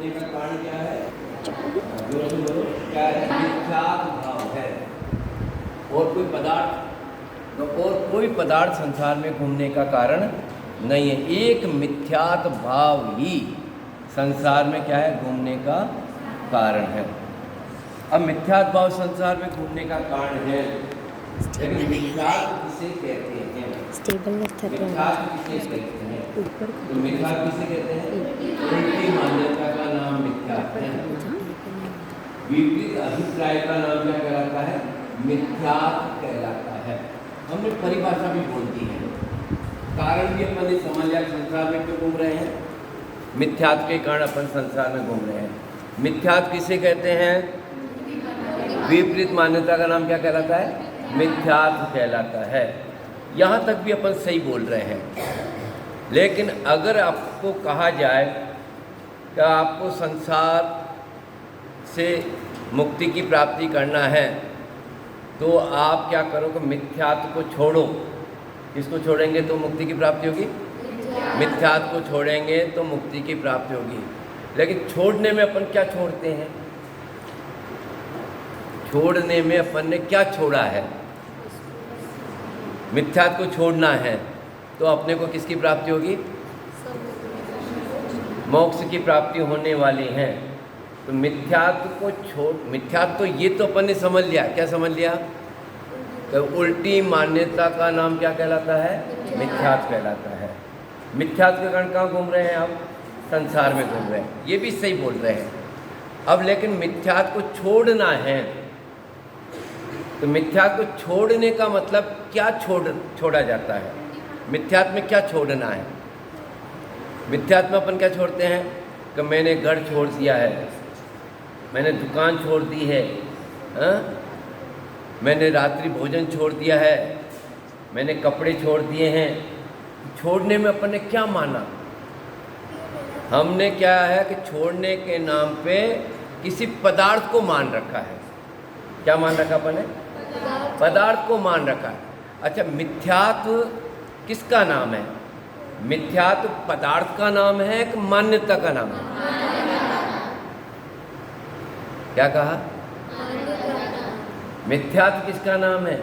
घूमने का कारण क्या है? क्या है? मिथ्यात्व भाव है। और कोई पदार्थ संसार में घूमने का कारण नहीं है। एक मिथ्यात्व भाव ही संसार में क्या है? घूमने का कारण है। अब मिथ्यात्व भाव संसार में घूमने का कारण है, लेकिन मिथ्यात्व किसे कहते हैं? मिथ्यात्व किसे कहते हैं? तो मिथ्यात्व किसे कहते हैं? उल्टी मान्यता का नाम मिथ्यात्व है। विपरीत अभिप्राय का नाम क्या कहलाता है? मिथ्यात्व कहलाता है। हमने परिभाषा भी बोल दी है, कारण भी अपन ने समझ लिया। संसार में क्यों घूम रहे हैं? मिथ्यात्व के कारण अपन संसार में घूम रहे हैं। मिथ्यात्व किसे कहते हैं? विपरीत मान्यता का नाम क्या कहलाता है? मिथ्यात्व कहलाता है। यहाँ तक भी अपन सही बोल रहे हैं। लेकिन अगर आपको कहा जाए कि आपको संसार से मुक्ति की प्राप्ति करना है, तो आप क्या करोगे? मिथ्यात्व को छोड़ो। किसको छोड़ेंगे तो मुक्ति की प्राप्ति होगी? मिथ्यात्व को छोड़ेंगे तो मुक्ति की प्राप्ति होगी। लेकिन छोड़ने में अपन क्या छोड़ते हैं? छोड़ने में अपन ने क्या छोड़ा है? मिथ्यात्व को छोड़ना है तो अपने को किसकी प्राप्ति होगी? मोक्ष की प्राप्ति होने वाली है। तो मिथ्यात्व को मिथ्यात्व तो ये तो अपन ने समझ लिया। क्या समझ लिया? तो उल्टी मान्यता का नाम क्या कहलाता है? मिथ्यात्व कहलाता है। मिथ्यात्व के कारण कहाँ घूम रहे हैं आप? संसार में घूम रहे हैं। ये भी सही बोल रहे हैं। अब लेकिन मिथ्यात्व को छोड़ना है, तो मिथ्यात्व को छोड़ने का मतलब क्या छोड़ा जाता है? मिथ्यात्व में क्या छोड़ना है? मिथ्यात्व में अपन क्या छोड़ते हैं कि मैंने घर छोड़ दिया है, मैंने दुकान छोड़ दी है, मैंने रात्रि भोजन छोड़ दिया है, मैंने कपड़े छोड़ दिए हैं। छोड़ने में अपन ने क्या माना? हमने क्या है कि छोड़ने के नाम पे किसी पदार्थ को मान रखा है। क्या मान रखा अपन ने? पदार्थ को मान रखा है। अच्छा, मिथ्यात्व किसका नाम है? मिथ्यात्व पदार्थ का नाम है कि मान्यता का नाम है? क्या कहा? मिथ्यात्व किसका नाम है?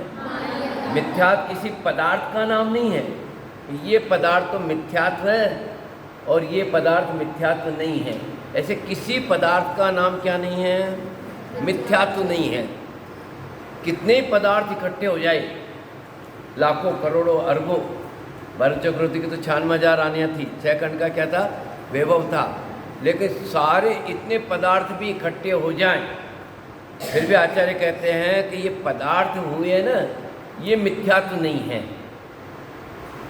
मिथ्यात्व किसी पदार्थ का नाम नहीं है। ये पदार्थ तो मिथ्यात्व है और ये पदार्थ मिथ्यात्व नहीं है। ऐसे किसी पदार्थ का नाम क्या नहीं है? मिथ्यात्व नहीं है। कितने पदार्थ इकट्ठे हो जाए, लाखों करोड़ों अरबों। भरत चक्रवर्ती की तो 96,000 रानियाँ थी, 6 खंड का क्या था? वैभव था। लेकिन सारे इतने पदार्थ भी इकट्ठे हो जाएं, फिर भी आचार्य कहते हैं कि ये पदार्थ हुए ना, ये मिथ्यात्व नहीं है।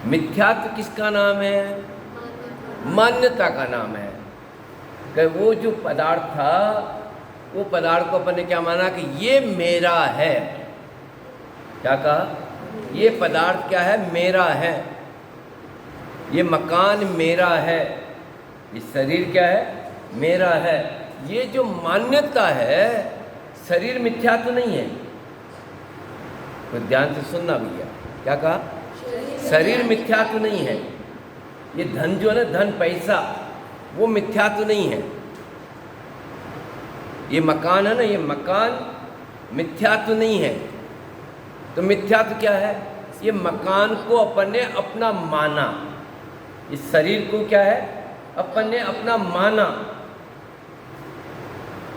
मिथ्यात्व किसका नाम है? मान्यता का नाम है। कि वो जो पदार्थ था, वो पदार्थ को अपन ने क्या माना कि ये मेरा है। क्या कहा? ये पदार्थ क्या है? मेरा है। ये मकान मेरा है, ये शरीर क्या है? मेरा है। ये जो मान्यता है, शरीर मिथ्यात्व नहीं है। तो ध्यान से सुनना भैया। क्या कहा? शरीर मिथ्यात्व नहीं है। ये धन जो है ना, धन पैसा, वो मिथ्यात्व नहीं है। ये मकान है ना, ये मकान मिथ्यात्व नहीं है। तो मिथ्यात्व क्या है? ये मकान को अपन ने अपना माना। इस शरीर को क्या है? अपन ने अपना माना।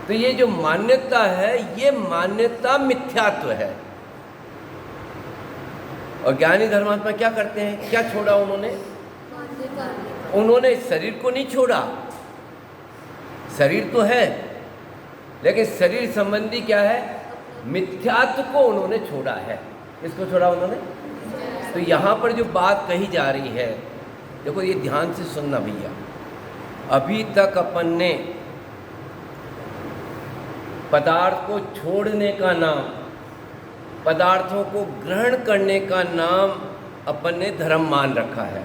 तो ये जो मान्यता है, ये मान्यता मिथ्यात्व है। और ज्ञानी धर्मात्मा क्या करते हैं? क्या छोड़ा उन्होंने? उन्होंने शरीर को नहीं छोड़ा। शरीर तो है, लेकिन शरीर संबंधी क्या है? मिथ्यात्व को उन्होंने छोड़ा है। किसको छोड़ा उन्होंने? तो यहाँ पर जो बात कही जा रही है, देखो ये ध्यान से सुनना भैया। अभी तक अपन ने पदार्थ को छोड़ने का नाम, पदार्थों को ग्रहण करने का नाम अपन ने धर्म मान रखा है।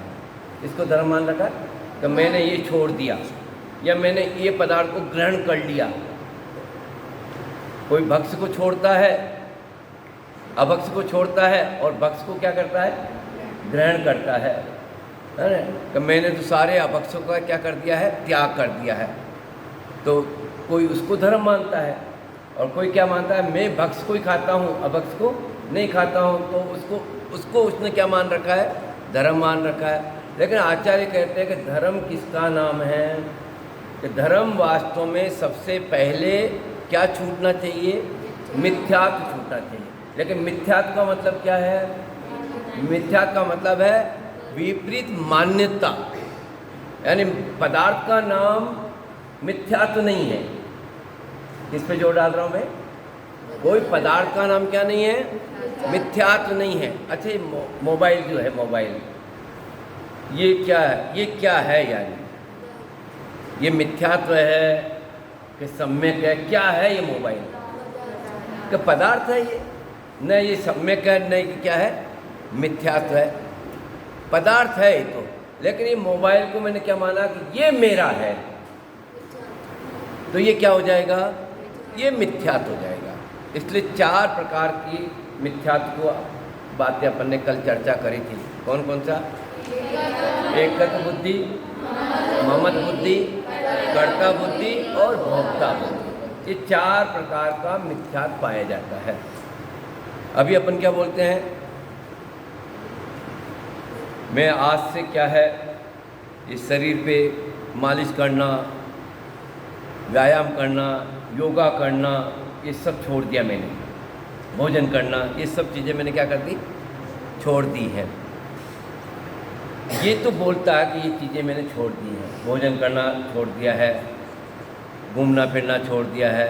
इसको धर्म मान रखा कि मैंने ये छोड़ दिया या मैंने ये पदार्थ को ग्रहण कर लिया। कोई भक्ष्य को छोड़ता है, अभक्ष्य को छोड़ता है, और भक्ष्य को क्या करता है? ग्रहण करता है ना? कि मैंने तो सारे अभक्ष्यों का क्या कर दिया है? त्याग कर दिया है। तो कोई उसको धर्म मानता है और कोई क्या मानता है, मैं भक्ष को ही खाता हूँ, अभक्ष को नहीं खाता हूँ, तो उसको उसने क्या मान रखा है, धर्म मान रखा है। लेकिन आचार्य कहते हैं कि धर्म किसका नाम है, कि धर्म वास्तव में सबसे पहले क्या छूटना चाहिए, मिथ्यात्व छूटना चाहिए। लेकिन मिथ्यात्व का मतलब क्या है, मिथ्यात्व का मतलब है विपरीत मान्यता, यानी पदार्थ का नाम मिथ्यात्व नहीं है। किस पे जोर डाल रहा हूँ मैं, कोई पदार्थ का नाम क्या नहीं है, मिथ्यात्व नहीं है। अच्छा ये मोबाइल जो है, मोबाइल ये क्या है, ये क्या है, यानी ये मिथ्यात्व है कि सम्यक है, क्या है ये मोबाइल, कि पदार्थ है ये, न ये सम्यक है, न क्या है, मिथ्यात्व है, पदार्थ है ये तो। लेकिन ये मोबाइल को मैंने क्या माना कि ये मेरा है, तो ये क्या हो जाएगा, ये मिथ्यात्व हो जाएगा। इसलिए 4 प्रकार की मिथ्यात्व को बातें अपन ने कल चर्चा करी थी। कौन कौन सा, एकत्व बुद्धि, ममत बुद्धि, कर्ता बुद्धि और भोक्ता बुद्धि, ये 4 प्रकार का मिथ्यात्व पाया जाता है। अभी अपन क्या बोलते हैं, मैं आज से क्या है, इस शरीर पे मालिश करना, व्यायाम करना, योगा करना, ये सब छोड़ दिया मैंने, भोजन करना, ये सब चीज़ें मैंने क्या कर दी, छोड़ दी हैं। ये तो बोलता है कि ये चीज़ें मैंने छोड़ दी हैं, भोजन करना छोड़ दिया है, घूमना फिरना छोड़ दिया है,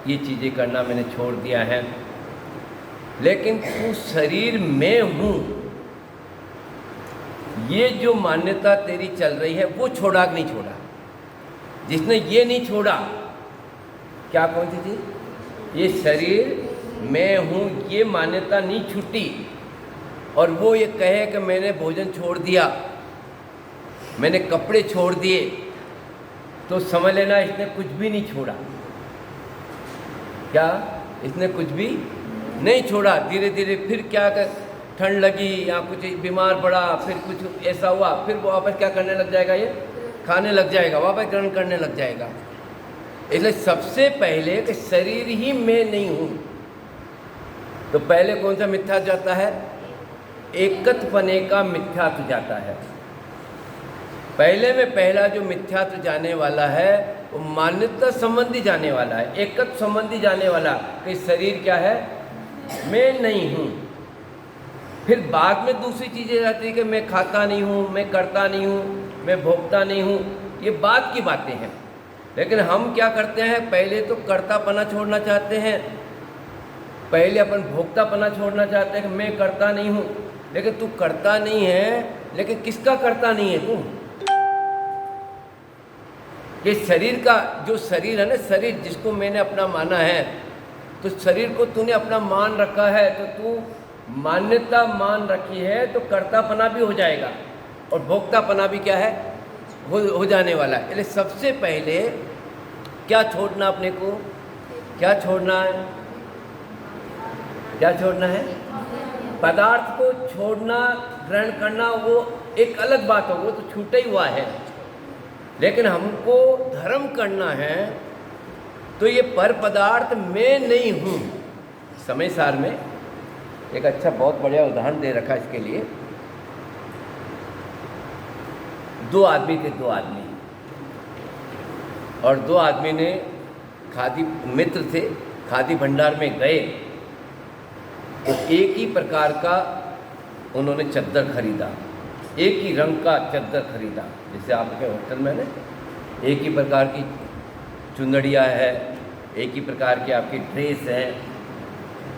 ये चीज़ें करना मैंने छोड़ दिया है। लेकिन तू शरीर में हूँ, ये जो मान्यता तेरी चल रही है वो छोड़ा कि नहीं छोड़ा। जिसने ये नहीं छोड़ा, क्या कौन सी चीज़, ये शरीर मैं हूँ, ये मान्यता नहीं छूटी, और वो ये कहे कि मैंने भोजन छोड़ दिया, मैंने कपड़े छोड़ दिए, तो समझ लेना इसने कुछ भी नहीं छोड़ा। क्या, इसने कुछ भी नहीं छोड़ा। धीरे धीरे फिर क्या कर, ठंड लगी या कुछ बीमार पड़ा, फिर कुछ ऐसा हुआ, फिर वो वापस क्या करने लग जाएगा, ये खाने लग जाएगा, वापस ग्रहण करने लग जाएगा। इसलिए सबसे पहले कि शरीर ही मैं नहीं हूँ, तो पहले कौन सा मिथ्या जाता है, एकत्वपने का मिथ्यात्व जाता है। पहले में पहला जो मिथ्यात्व जाने वाला है वो मान्यता संबंधी जाने वाला है, एकत्व संबंधी जाने वाला कि शरीर क्या है, मैं नहीं हूँ। फिर बाद में दूसरी चीज़ें रहती है कि मैं खाता नहीं हूँ, मैं करता नहीं हूँ, मैं भोगता नहीं हूँ, ये बाद की बातें हैं। लेकिन हम क्या करते हैं, पहले तो कर्तापना छोड़ना चाहते हैं, पहले अपन भोक्तापना छोड़ना चाहते हैं कि मैं करता नहीं हूँ। लेकिन तू करता नहीं है, लेकिन किसका करता नहीं है तू, ये शरीर का, जो शरीर है ना, शरीर जिसको मैंने अपना माना है, तो शरीर को तूने अपना मान रखा है, तो तू मान्यता मान रखी है, तो कर्तापना भी हो जाएगा और भोक्तापना भी क्या है, हो जाने वाला है। इसलिए सबसे पहले क्या छोड़ना अपने को, क्या छोड़ना है, क्या छोड़ना है, पदार्थ को छोड़ना, ग्रहण करना वो एक अलग बात होगी, वो तो छूटा ही हुआ है। लेकिन हमको धर्म करना है, तो ये पर पदार्थ मैं नहीं हूँ। समय सार में एक अच्छा बहुत बढ़िया उदाहरण दे रखा इसके लिए। 2 आदमी थे, 2 आदमी, और 2 आदमी ने खादी, मित्र थे, खादी भंडार में गए, तो एक ही प्रकार का उन्होंने चद्दर खरीदा, एक ही रंग का चद्दर खरीदा। जैसे आपके होटल में ना एक ही प्रकार की चुंदड़िया है, एक ही प्रकार की आपकी ड्रेस है,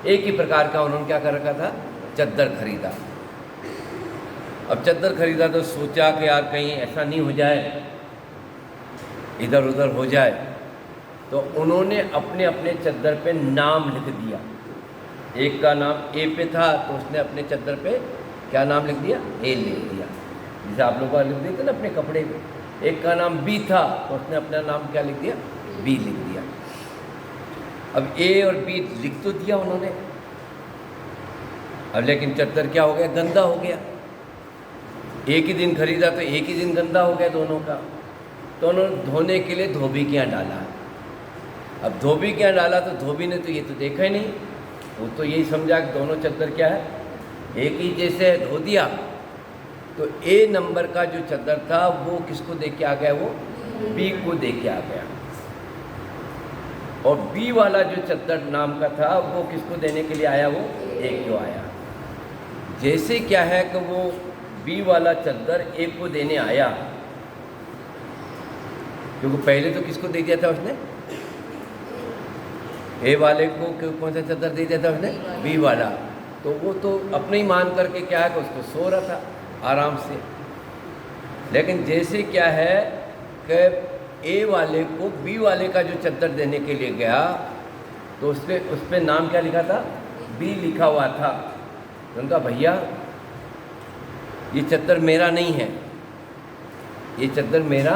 एक ही प्रकार का उन्होंने क्या कर रखा था, चद्दर खरीदा। अब चद्दर खरीदा तो सोचा कि यार कहीं ऐसा नहीं हो जाए, इधर उधर हो जाए, तो उन्होंने अपने अपने चद्दर पे नाम लिख दिया। एक का नाम ए पे था, तो उसने अपने चद्दर पे क्या नाम लिख दिया, ए लिख दिया, जैसे आप लोग का लिख देते ना अपने कपड़े पे। एक का नाम बी था, तो उसने अपना नाम क्या लिख दिया, बी लिख दिया। अब ए और बी लिख तो दिया उन्होंने, अब लेकिन चद्दर क्या हो गया, गंदा हो गया। एक ही दिन खरीदा तो एक ही दिन गंदा हो गया दोनों का, तो उन्होंने धोने के लिए धोबी के यहाँ डाला। अब धोबी क्या डाला, तो धोबी ने तो ये तो देखा ही नहीं, वो तो यही समझा कि दोनों चद्दर क्या है, एक ही जैसे है, धो दिया। तो ए नंबर का जो चद्दर था वो किसको दे के आ गया, वो बी को दे के आ गया। और बी वाला जो चद्दर नाम का था वो किसको देने के लिए आया, वो ए को आया। जैसे क्या है कि वो बी वाला चद्दर ए को देने आया, क्योंकि पहले तो किसको दे दिया था उसने, ए वाले को कौन सा चद्दर दे दिया था उसने, बी वाला। तो वो तो अपने ही मान करके क्या है कि उसको सो रहा था आराम से। लेकिन जैसे क्या है कि ए वाले को बी वाले का जो चद्दर देने के लिए गया, तो उस पर नाम क्या लिखा था, बी लिखा हुआ था। तो उनका भैया ये चद्दर मेरा नहीं है, ये चद्दर मेरा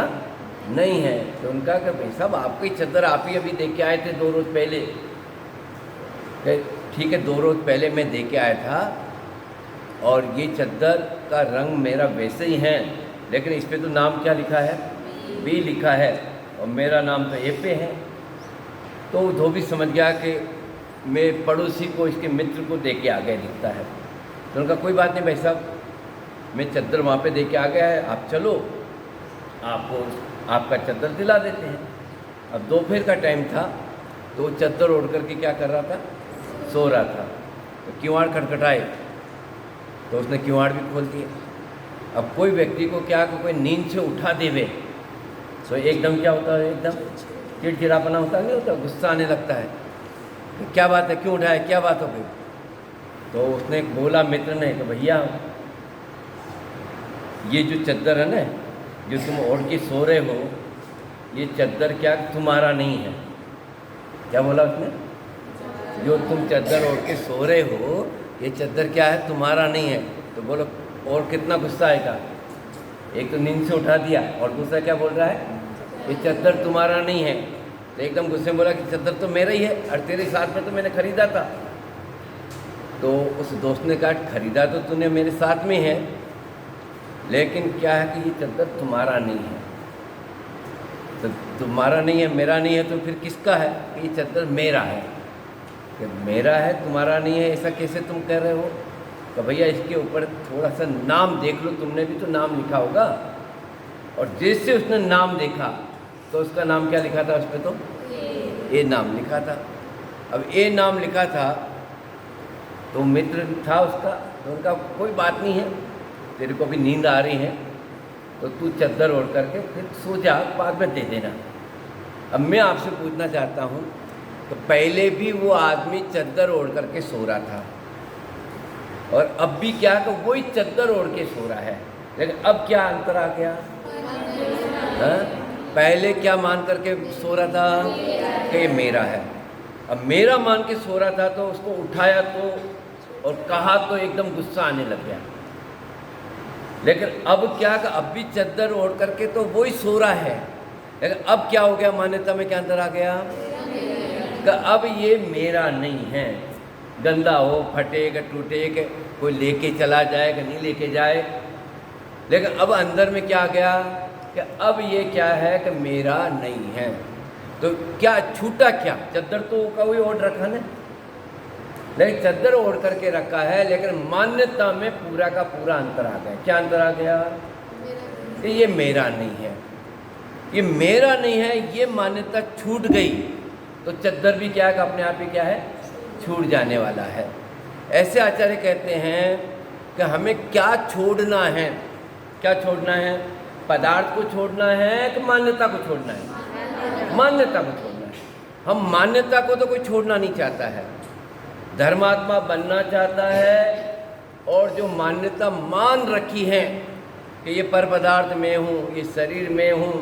नहीं है। तो उनका कि भाई साहब आपकी चद्दर आप ही अभी दे के आए थे 2 रोज़ पहले। ठीक है, 2 रोज़ पहले मैं दे के आया था और ये चद्दर का रंग मेरा वैसे ही है, लेकिन इस पर तो नाम क्या लिखा है, बी लिखा है, और मेरा नाम तो ए पे है। तो वो धोबी समझ गया कि मैं पड़ोसी को, इसके मित्र को दे के आ गया दिखता है। तो उनका कोई बात नहीं भाई साहब, मैं चद्दर वहाँ पे दे के आ गया है, आप चलो, आपको आपका चद्दर दिला देते हैं। अब दोपहर का टाइम था, तो वो चद्दर ओढ़ करके क्या कर रहा था, सो रहा था। तो किवाड़ खटखटाए, तो उसने किवाड़ भी खोल दिया। अब कोई व्यक्ति को क्या कि कोई नींद से उठा देवे, तो एकदम क्या होता है, एकदम चिड़चिड़ापना होता नहीं होता, गुस्सा आने लगता है कि क्या बात है, क्यों उठाया, क्या बात हो गई। तो उसने बोला मित्र ने कि भैया ये जो चद्दर है ना, जो तुम ओढ़ के सो रहे हो, ये चद्दर क्या तुम्हारा नहीं है। क्या बोला उसने, जो तुम चद्दर ओढ़ के सो रहे हो ये चद्दर क्या है, तुम्हारा नहीं है। तो बोलो और कितना गुस्सा आएगा, एक तो नींद से उठा दिया और दूसरा क्या बोल रहा है, ये चद्दर तुम्हारा नहीं है। तो एकदम गुस्से में बोला कि चद्दर तो मेरा ही है और तेरे साथ में तो मैंने खरीदा था। तो उस दोस्त ने कहा खरीदा तो तूने मेरे साथ में है, लेकिन क्या है कि ये चद्दर तुम्हारा नहीं है। तो तुम्हारा नहीं है, मेरा नहीं है, तो फिर किसका है, ये चद्दर मेरा है। कि मेरा है तुम्हारा नहीं है, ऐसा कैसे तुम कह रहे हो। तो भैया इसके ऊपर थोड़ा सा नाम देख लो, तुमने भी तो नाम लिखा होगा। और जैसे उसने नाम देखा तो उसका नाम क्या लिखा था, उस पर तो ए नाम लिखा था। अब ए नाम लिखा था तो मित्र था उसका, तो उनका कोई बात नहीं है, तेरे को भी नींद आ रही है तो तू चद्दर ओढ़ करके फिर सो जा, बाद में दे देना। अब मैं आपसे पूछना चाहता हूँ, तो पहले भी वो आदमी चद्दर ओढ़ करके सो रहा था और अब भी क्या कि वही चद्दर ओढ़ के सो रहा है, लेकिन अब क्या अंतर आ गया। पहले क्या मान करके सो रहा था कि ये मेरा है, अब मेरा मान के सो रहा था, तो उसको उठाया तो और कहा तो एकदम गुस्सा आने लग गया। लेकिन अब क्या कि अब भी चद्दर ओढ़ करके तो वही सो रहा है, लेकिन अब क्या हो गया, मान्यता में क्या अंतर आ गया कि अब ये मेरा नहीं है। गंदा हो, फटे कि टूटे कि कोई लेके चला जाए कि नहीं लेके जाए, लेकिन अब अंदर में क्या आ गया कि अब ये क्या है कि मेरा नहीं है। तो क्या छूटा, क्या चद्दर तो कोई ओढ़ रखा ना, लेकिन चद्दर ओढ़ करके रखा है, लेकिन मान्यता में पूरा का पूरा अंतर आ गया। क्या अंतर आ गया कि ये मेरा नहीं है, ये मेरा नहीं है, ये मान्यता छूट गई तो चद्दर भी क्या है कि अपने आप ही क्या है, छूट जाने वाला है। ऐसे आचार्य कहते हैं कि हमें क्या छोड़ना है, क्या छोड़ना है, पदार्थ को छोड़ना है कि मान्यता को छोड़ना है, मान्यता को छोड़ना है। हम मान्यता को तो कोई छोड़ना नहीं चाहता है, धर्मात्मा बनना चाहता है, और जो मान्यता मान रखी है कि ये पर पदार्थ में हूँ, ये शरीर में हूँ,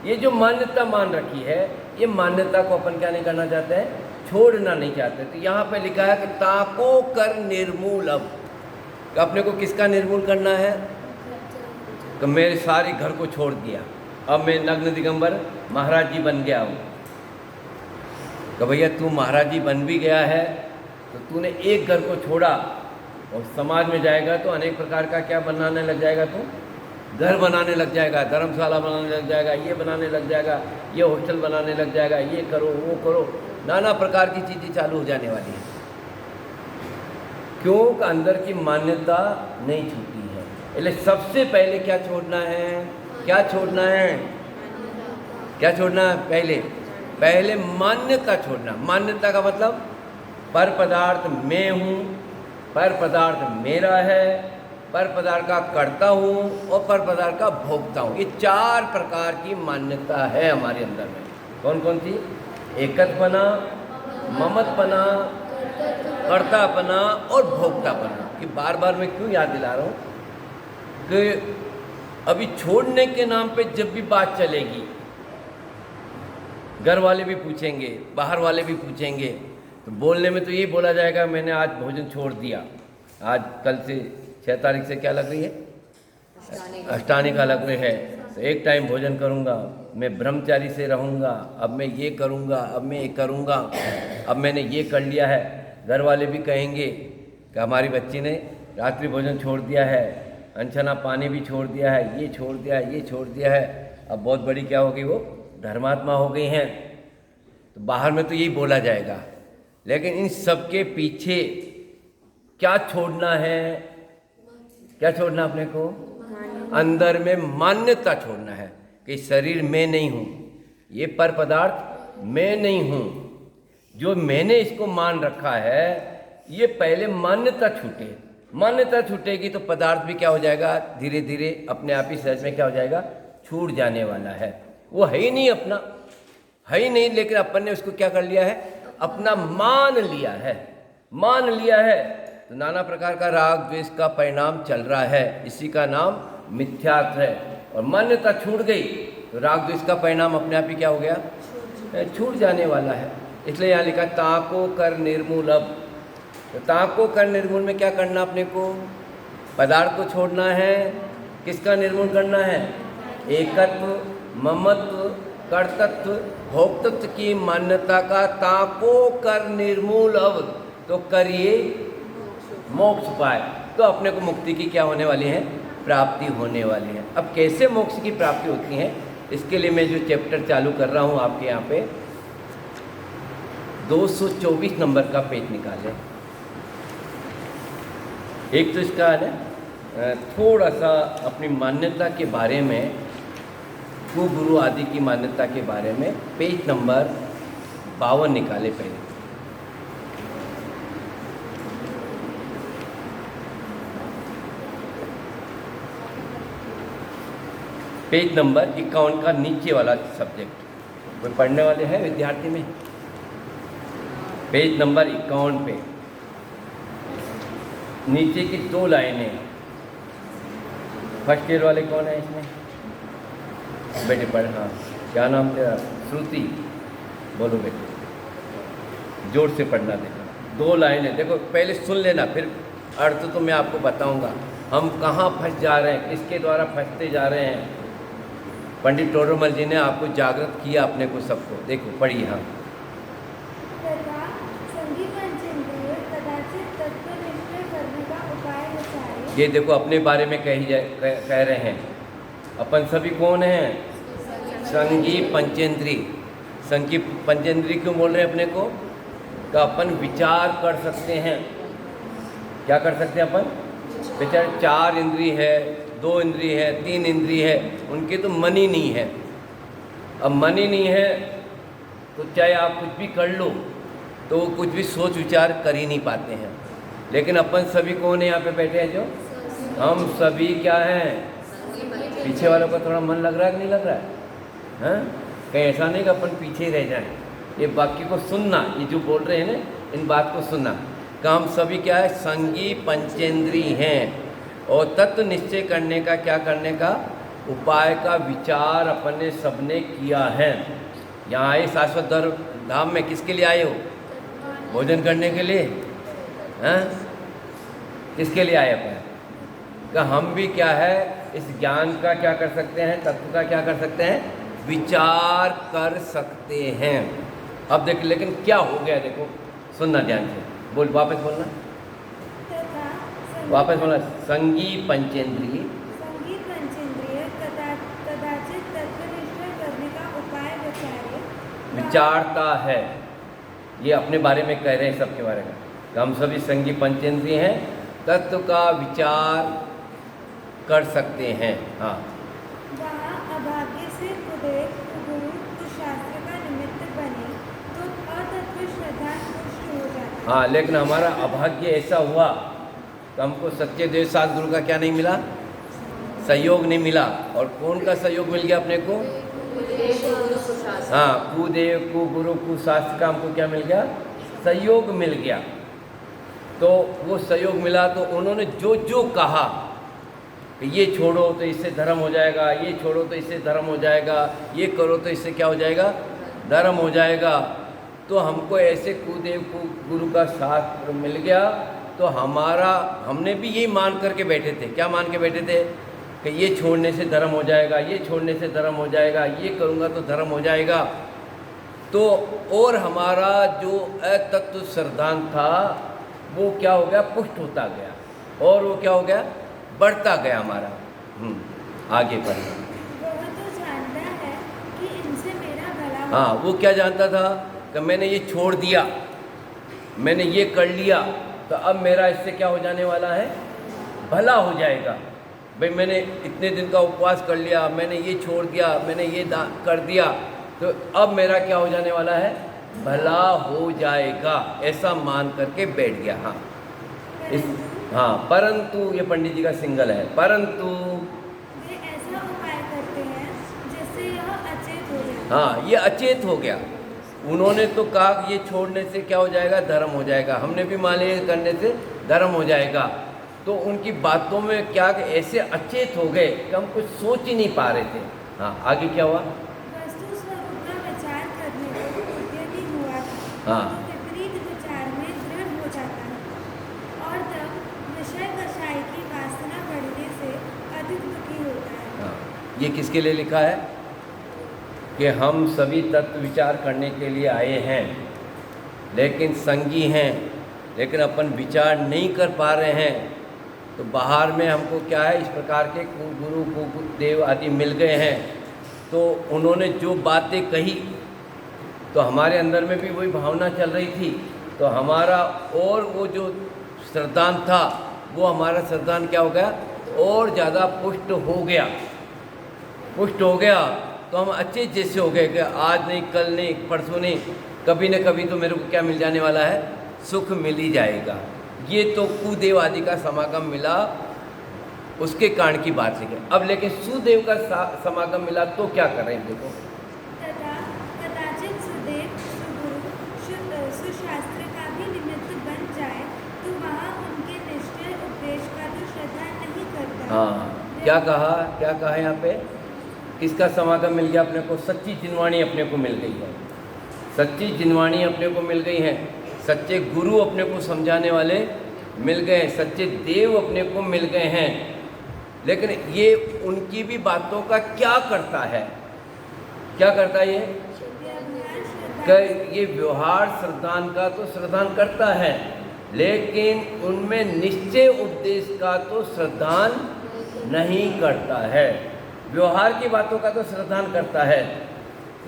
ये जो मान्यता मान रखी है, ये मान्यता को अपन क्या नहीं करना चाहते हैं, छोड़ना नहीं चाहते। तो यहाँ पे लिखा है कि ताको कर निर्मूल। अब तो अपने को किसका निर्मूल करना है, तो मेरे सारे घर को छोड़ दिया, अब मैं नग्न दिगंबर महाराज जी बन गया हूँ। तो भैया तू महाराज जी बन भी गया है, तो तूने एक घर को छोड़ा और समाज में जाएगा तो अनेक प्रकार का क्या बनाने लग जाएगा तू, घर बनाने लग जाएगा, धर्मशाला बनाने लग जाएगा, ये बनाने लग जाएगा, ये हॉस्टल बनाने लग जाएगा, ये करो वो करो, नाना प्रकार की चीज़ें चालू हो जाने वाली हैं। क्यों? अंदर की मान्यता नहीं छूटी है। इसलिए सबसे पहले क्या छोड़ना है? क्या छोड़ना है? क्या छोड़ना है? पहले मान्यता छोड़ना। मान्यता का मतलब पर पदार्थ मैं हूँ, पर पदार्थ मेरा है, पर पदार्थ का करता हूँ और पर पदार्थ का भोगता हूँ। ये 4 प्रकार की मान्यता है हमारे अंदर में। कौन कौन सी? एकत्वपना, ममत्वपना, कर्तापना और भोक्तापना। कि बार बार मैं क्यों याद दिला रहा हूँ कि अभी छोड़ने के नाम पे जब भी बात चलेगी, घर वाले भी पूछेंगे, बाहर वाले भी पूछेंगे, तो बोलने में तो यही बोला जाएगा मैंने आज भोजन छोड़ दिया। आज कल से 6 तारीख से क्या लग रही है? अष्टानी का लग रही है। तो एक टाइम भोजन करूँगा, मैं ब्रह्मचारी से रहूँगा, अब मैं ये करूँगा, अब मैं ये करूँगा, अब मैंने ये कर लिया है। घर वाले भी कहेंगे कि हमारी बच्ची ने रात्रि भोजन छोड़ दिया है, अनछना पानी भी छोड़ दिया है, ये छोड़ दिया है, ये छोड़ दिया है। अब बहुत बड़ी क्या होगी, वो धर्मात्मा हो गई हैं। तो बाहर में तो यही बोला जाएगा, लेकिन इन सब के पीछे क्या छोड़ना है? क्या छोड़ना अपने को? अंदर में मान्यता छोड़ना है कि शरीर मैं नहीं हूँ, ये पर पदार्थ मैं नहीं हूँ। जो मैंने इसको मान रखा है, ये पहले मान्यता छूटे। मान्यता छूटेगी तो पदार्थ भी क्या हो जाएगा? धीरे धीरे अपने आप ही सहज में क्या हो जाएगा? छूट जाने वाला है। वो है ही नहीं अपना, है ही नहीं, लेकिन अपन ने उसको क्या कर लिया है? अपना मान लिया है। मान लिया है तो नाना प्रकार का राग द्वेष का परिणाम चल रहा है। इसी का नाम मिथ्यात्व है। और मान्यता छूट गई तो राग द्वेष का परिणाम अपने आप ही क्या हो गया? छूट जाने वाला है। इसलिए यहाँ लिखा ताको कर निर्मूल। अब तो ताको कर निर्मूल में क्या करना अपने को? पदार्थ को छोड़ना है। किसका निर्मूल करना है? एकत्व, ममत्व, कर्तृत्व, भोक्तृत्व की मान्यता का ताको कर निर्मूल। अब तो करिए मोक्ष पाए, तो अपने को मुक्ति की क्या होने वाली है? प्राप्ति होने वाली है। अब कैसे मोक्ष की प्राप्ति होती है, इसके लिए मैं जो चैप्टर चालू कर रहा हूँ आपके यहाँ पे 224 नंबर का पेज निकालें। एक तो इसका है ना थोड़ा सा अपनी मान्यता के बारे में, कुगुरु आदि की मान्यता के बारे में पेज नंबर 52 निकाले पहले। पेज नंबर 51 का नीचे वाला सब्जेक्ट। कोई पढ़ने वाले हैं विद्यार्थी में? पेज नंबर 51 पे नीचे की 2 लाइनें। फर्स्ट ईयर वाले कौन है इसमें? बेटे पढ़। हाँ, क्या नाम तेरा? श्रुति। बोलो बेटे, जोर से पढ़ना। देखो 2 लाइनें, देखो पहले सुन लेना, फिर अर्थ तो मैं आपको बताऊंगा। हम कहाँ फंस जा रहे हैं, किसके द्वारा फंसते जा रहे हैं। पंडित टोडरमल जी ने आपको जागृत किया अपने को सबको। देखो पढ़िए। हाँ, ये देखो अपने बारे में कह रहे हैं। अपन सभी कौन हैं? संगी पंचेंद्री। संगी पंचेंद्री क्यों बोल रहे हैं अपने को? कि अपन विचार कर सकते हैं। क्या कर सकते हैं अपन? विचार। 4 इंद्रिय है, 2 इंद्रिय है, 3 इंद्रिय है, उनके तो मन ही नहीं है। अब मन ही नहीं है तो चाहे आप कुछ भी कर लो तो वो कुछ भी सोच विचार कर ही नहीं पाते हैं। लेकिन अपन सभी कौन है यहाँ पे बैठे हैं? जो हम सभी क्या हैं? पीछे वालों का थोड़ा मन लग रहा है कि नहीं लग रहा है? हाँ, कहीं ऐसा नहीं कि अपन पीछे ही रह जाएं। ये वाक्य को सुनना, ये जो बोल रहे हैं ना, इन बात को सुनना। कि हम सभी क्या है? संगी पंचेंद्री हैं। और तत्व निश्चय करने का, क्या करने का? उपाय का विचार अपन ने सबने किया है। यहाँ आए शाश्वत धाम में किसके लिए आए हो? भोजन करने के लिए? हैं? किसके लिए आए अपन? कि हम भी क्या है, इस ज्ञान का क्या कर सकते हैं? तत्व का क्या कर सकते हैं? विचार कर सकते हैं। अब देख, लेकिन क्या हो गया देखो, सुनना ध्यान से। बोल, वापस बोलना, वापस बोलना। संगी पंचेंद्री विचारता है। ये अपने बारे में कह रहे हैं, सबके बारे में कि हम सभी संगी पंचेंद्रिय हैं, तत्व का विचार कर सकते हैं। हाँ, वहाँ अभाग्य से कुबेर गुरु शास्त्र का निमित्त बने तो अतत्व श्रद्धा पुष्ट हो जाता। हाँ, लेकिन हमारा अभाग्य ऐसा हुआ तो हमको सच्चे देव सात गुरु का क्या नहीं मिला, सहयोग नहीं मिला। और कौन का सहयोग मिल गया अपने को? हाँ, कुदेव कु गुरु कु शास्त्र का हमको क्या मिल गया, सहयोग मिल गया। तो वो सहयोग मिला तो उन्होंने जो जो कहा कि ये छोड़ो तो इससे धर्म हो जाएगा, ये छोड़ो तो इससे धर्म हो जाएगा, ये करो तो इससे क्या हो जाएगा, धर्म हो जाएगा। तो हमको ऐसे कुदेव कु गुरु का शास्त्र मिल गया। तो हमने भी यही मान करके बैठे थे। क्या मान के बैठे थे? कि ये छोड़ने से धर्म हो जाएगा, ये छोड़ने से धर्म हो जाएगा, ये करूँगा तो धर्म हो जाएगा। तो और हमारा जो अतत्व श्रद्धांत था वो क्या हो गया, पुष्ट होता गया। और वो क्या हो गया, बढ़ता गया हमारा। आगे बढ़ना। वह तो जानता है कि इनसे मेरा भला। हाँ, वो क्या जानता था कि मैंने ये छोड़ दिया, मैंने ये कर लिया, तो अब मेरा इससे क्या हो जाने वाला है, भला हो जाएगा। भाई मैंने इतने दिन का उपवास कर लिया, मैंने ये छोड़ दिया, मैंने ये कर दिया, तो अब मेरा क्या हो जाने वाला है, भला हो जाएगा, ऐसा मान करके बैठ गया। हाँ, हाँ, परंतु ये पंडित जी का सिंगल है। परंतु वे ऐसा उपाय करते हैं जिससे यह अचेत हो जाए। हाँ, ये अचेत हो गया। उन्होंने तो कहा कि ये छोड़ने से क्या हो जाएगा, धर्म हो जाएगा। हमने भी मान लिया करने से धर्म हो जाएगा। तो उनकी बातों में क्या कि ऐसे अचेत हो गए कि हम कुछ सोच ही नहीं पा रहे थे। हाँ, आगे क्या हुआ? वस्तु स्वरूप का विचार करने को उद्यमी हुआ था। हाँ, तो विपरीत विचार में दृढ़ हो जाता है और तब विषय कषाय की वासना बढ़ने से अधिक दुखी होता है। हाँ, ये किसके लिए लिखा है? कि हम सभी तत्व विचार करने के लिए आए हैं, लेकिन संगी हैं, लेकिन अपन विचार नहीं कर पा रहे हैं। तो बाहर में हमको क्या है, इस प्रकार के गुरु देव आदि मिल गए हैं। तो उन्होंने जो बातें कही तो हमारे अंदर में भी वही भावना चल रही थी। तो हमारा और वो जो श्रद्धांत था वो हमारा श्रद्धांत क्या हो गया, और ज़्यादा पुष्ट हो गया। पुष्ट हो गया तो हम अच्छे जैसे हो गए कि आज नहीं, कल नहीं, परसों नहीं, कभी न कभी तो मेरे को क्या मिल जाने वाला है, सुख मिल ही जाएगा। ये तो कुदेव आदि का समागम मिला, उसके कारण की बात है। अब लेकिन सुदेव का समागम मिला तो क्या कर रहे हैं, देखो। तथा कदाचित सुदेव सुगुरु सुशास्त्र का भी निमित्त बन जाए तो वहाँ उनके निश्चय उपदेश का तो श्रद्धा नहीं करता। हाँ, क्या कहा यहाँ पे? किसका समागम मिल गया अपने को? सच्ची जिनवाणी अपने को मिल गई है। सच्ची जिनवाणी अपने को मिल गई है। सच्चे गुरु अपने को समझाने वाले मिल गए हैं, सच्चे देव अपने को मिल गए हैं। लेकिन ये उनकी भी बातों का क्या करता है, क्या करता है ये व्यवहार श्रद्धान का तो श्रद्धान करता है, लेकिन उनमें निश्चय उपदेश का तो श्रद्धान नहीं करता है। व्यवहार की बातों का तो श्रद्धान करता है,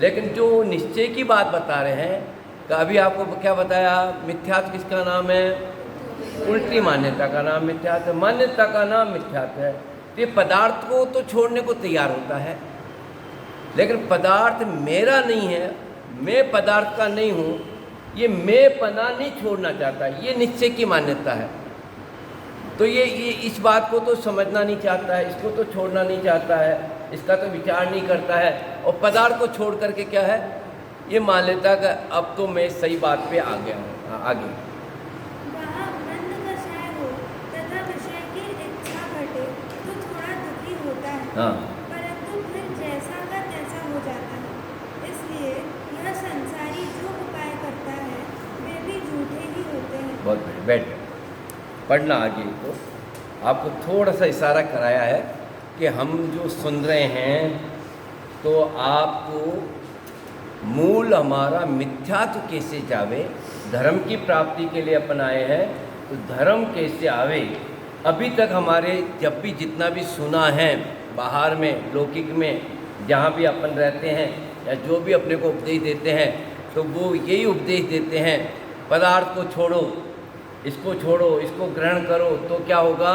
लेकिन जो निश्चय की बात बता रहे हैं, कि अभी आपको क्या बताया, मिथ्यात्व किसका नाम है? उल्टी मान्यता का नाम मिथ्यात्व है। मान्यता का नाम मिथ्यात्व है। तो ये पदार्थ को तो छोड़ने को तैयार होता है, लेकिन पदार्थ मेरा नहीं है, मैं पदार्थ का नहीं हूँ, ये मैं पना नहीं छोड़ना चाहता। ये निश्चय की मान्यता है। तो ये इस बात को तो समझना नहीं चाहता है, इसको तो छोड़ना नहीं चाहता है, इसका तो विचार नहीं करता है। और पदार्थ को छोड़ करके क्या है, ये मान लेता कि अब तो मैं सही बात पे आ गया हूँ। आगे वहाँ मंद कषाय हो तथा विषय की इच्छा घटे तो थोड़ा दुखी होता है। हाँ, परंतु फिर जैसा का तैसा हो जाता है। इसलिए यह संसारी जो उपाय करता है वे भी झूठे ही होते हैं। बहुत बढ़िया, बैठ पढ़ना आगे। तो आपको थोड़ा सा इशारा कराया है कि हम जो सुन रहे हैं तो आपको मूल हमारा मिथ्यात्व कैसे जावे, धर्म की प्राप्ति के लिए अपन आए हैं, तो धर्म कैसे आवे। अभी तक हमारे जब भी जितना भी सुना है, बाहर में लौकिक में जहाँ भी अपन रहते हैं, या जो भी अपने को उपदेश देते हैं तो वो यही उपदेश देते हैं, पदार्थ को छोड़ो, इसको ग्रहण करो तो क्या होगा,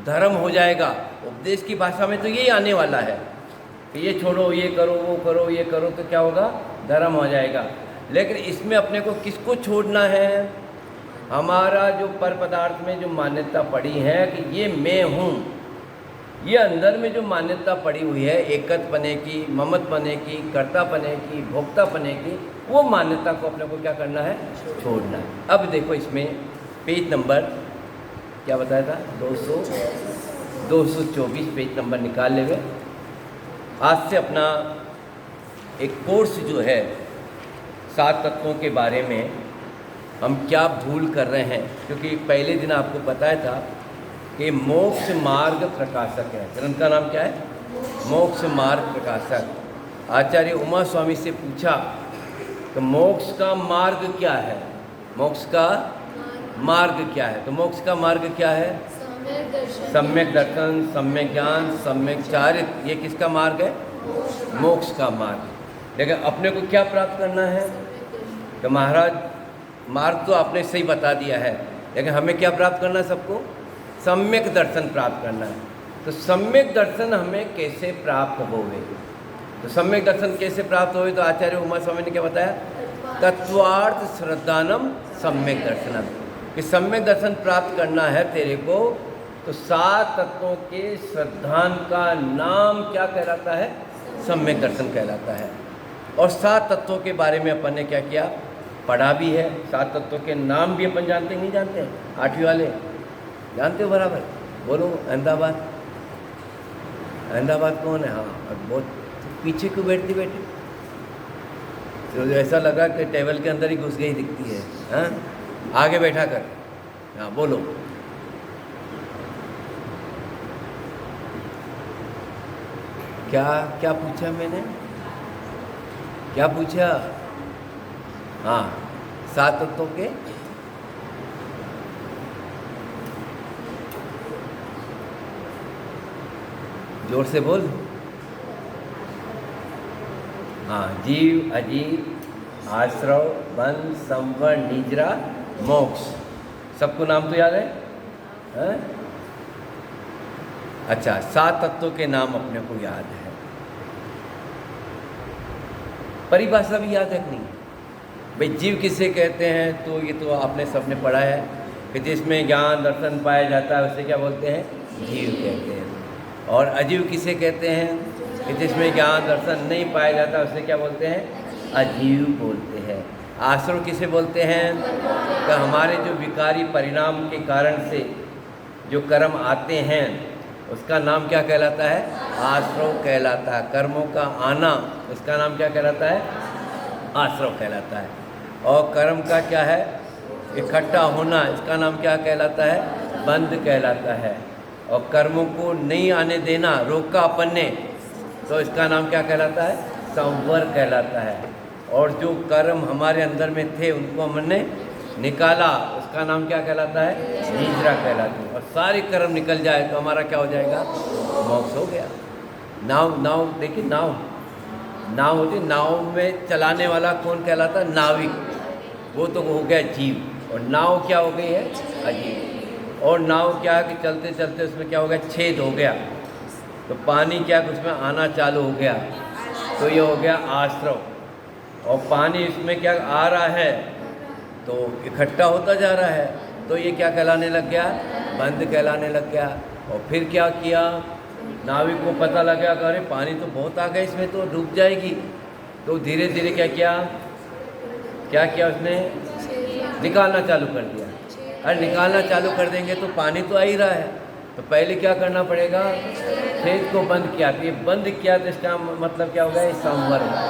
धर्म हो जाएगा। उपदेश की भाषा में तो यही आने वाला है कि ये छोड़ो, ये करो, वो करो, ये करो तो क्या होगा, धर्म हो जाएगा। लेकिन इसमें अपने को किसको छोड़ना है, हमारा जो पर पदार्थ में जो मान्यता पड़ी है कि ये मैं हूँ, ये अंदर में जो मान्यता पड़ी हुई है एकत पने की, ममत पने की, कर्ता पने की, भोक्ता पने की, वो मान्यता को अपने को क्या करना है, छोड़ना है। अब देखो इसमें पेज नंबर क्या बताया था, 224 पेज नंबर निकाल लेंगे। आज से अपना एक कोर्स जो है 7 तत्वों के बारे में हम क्या भूल कर रहे हैं, क्योंकि पहले दिन आपको बताया था कि मोक्ष मार्ग प्रकाशक है, ग्रंथ का नाम क्या है, मोक्ष मार्ग प्रकाशक। आचार्य उमा स्वामी से पूछा तो मोक्ष का मार्ग क्या है, मोक्ष का मार्ग क्या है, तो मोक्ष का मार्ग क्या है, सम्यक दर्शन, सम्यक ज्ञान, सम्यक चारित्र, ये किसका मार्ग है, मोक्ष का मार्ग। लेकिन अपने को क्या प्राप्त करना है, तो महाराज मार्ग तो आपने सही बता दिया है, लेकिन हमें क्या प्राप्त करना है, सबको सम्यक दर्शन प्राप्त करना है। तो सम्यक दर्शन हमें कैसे प्राप्त होवे, तो सम्यक दर्शन कैसे प्राप्त होवे, तो आचार्य उमा स्वामी ने क्या बताया, तत्वार्थ श्रद्धानम सम्यक दर्शनम, कि सम्यक दर्शन प्राप्त करना है तेरे को, तो 7 तत्वों के श्रद्धान का नाम क्या कहलाता है, सम्यक दर्शन कहलाता है। और 7 तत्वों के बारे में अपन ने क्या किया, पढ़ा भी है। 7 तत्वों के नाम भी अपन जानते नहीं जानते हैं, 8वीं वाले जानते हो बराबर, बोलो। अहमदाबाद, अहमदाबाद कौन है, हाँ बहुत पीछे क्यों बैठती बैठी, तो ऐसा लगा कि टेबल के अंदर ही घुस गई दिखती है, हाँ आगे बैठा कर, हाँ बोलो। क्या क्या पूछा मैंने, क्या पूछा, हाँ 7 तत्वों के जोर से बोल, हाँ जीव, अजीव, आश्रव, बंध, संवर, निजरा, मोक्ष, सबको नाम तो याद है, हाँ? अच्छा 7 तत्वों के नाम अपने को याद है, परिभाषा भी याद है कि नहीं भाई, जीव किसे कहते हैं, तो ये तो आपने सबने पढ़ा है कि जिसमें ज्ञान दर्शन पाया जाता है उसे क्या बोलते हैं, जीव कहते हैं। और अजीव किसे कहते हैं कि जिसमें ज्ञान दर्शन नहीं पाया जाता उसे क्या बोलते हैं, अजीव बोलते हैं। आश्रव किसे बोलते हैं, तो हमारे जो विकारी परिणाम के कारण से जो कर्म आते हैं उसका नाम क्या कहलाता है, आश्रव कहलाता है। कर्मों का आना उसका नाम क्या कहलाता है, आश्रव कहलाता है। और कर्म का क्या है, इकट्ठा होना, इसका नाम क्या कहलाता है, बंध कहलाता है। और कर्मों को नहीं आने देना, रोका अपन ने, तो इसका नाम क्या कहलाता है, संवर कहलाता है। और जो कर्म हमारे अंदर में थे उनको हमने निकाला, उसका नाम क्या कहलाता है, निजरा कहलाती है। और सारे कर्म निकल जाए तो हमारा क्या हो जाएगा, मोक्ष हो गया। नाव देखिए, नाव होती, नाव में चलाने वाला कौन कहलाता है, नाविक, वो तो हो गया जीव। और नाव क्या हो गई है, अजीव। और नाव क्या है कि चलते चलते उसमें क्या हो गया, छेद हो गया, तो पानी क्या है उसमें आना चालू हो गया, तो ये हो गया आश्रव। और पानी इसमें क्या आ रहा है तो इकट्ठा होता जा रहा है, तो ये क्या कहलाने लग गया, बंध कहलाने लग गया। और फिर क्या किया, नाविक को पता लगा कि अरे पानी तो बहुत आ गया, इसमें तो डूब जाएगी, तो धीरे धीरे क्या किया उसने, निकालना चालू कर दिया। अरे निकालना चालू कर देंगे तो पानी तो आ ही रहा है, तो पहले क्या करना पड़ेगा, छेद को बंद किया। तो ये बंद किया तो इसका मतलब क्या हो गया, ये संवर हुआ।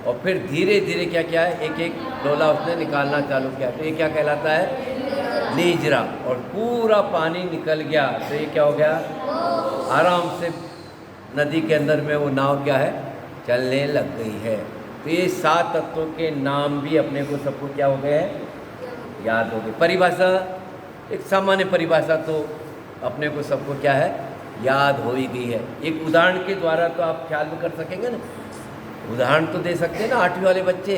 और फिर धीरे धीरे क्या किया है, एक एक डोला उसने निकालना चालू किया, तो ये क्या कहलाता है, नीजरा। और पूरा पानी निकल गया, तो ये क्या हो गया, आराम से नदी के अंदर में वो नाव क्या है, चलने लग गई है। तो ये 7 तत्वों के नाम भी अपने को सबको क्या हो गए हैं, याद हो गए। परिभाषा, एक सामान्य परिभाषा तो अपने को सबको क्या है, याद हो ही गई है। एक उदाहरण के द्वारा तो आप ख्याल में कर सकेंगे ना, उदाहरण तो दे सकते हैं ना 8वीं वाले बच्चे।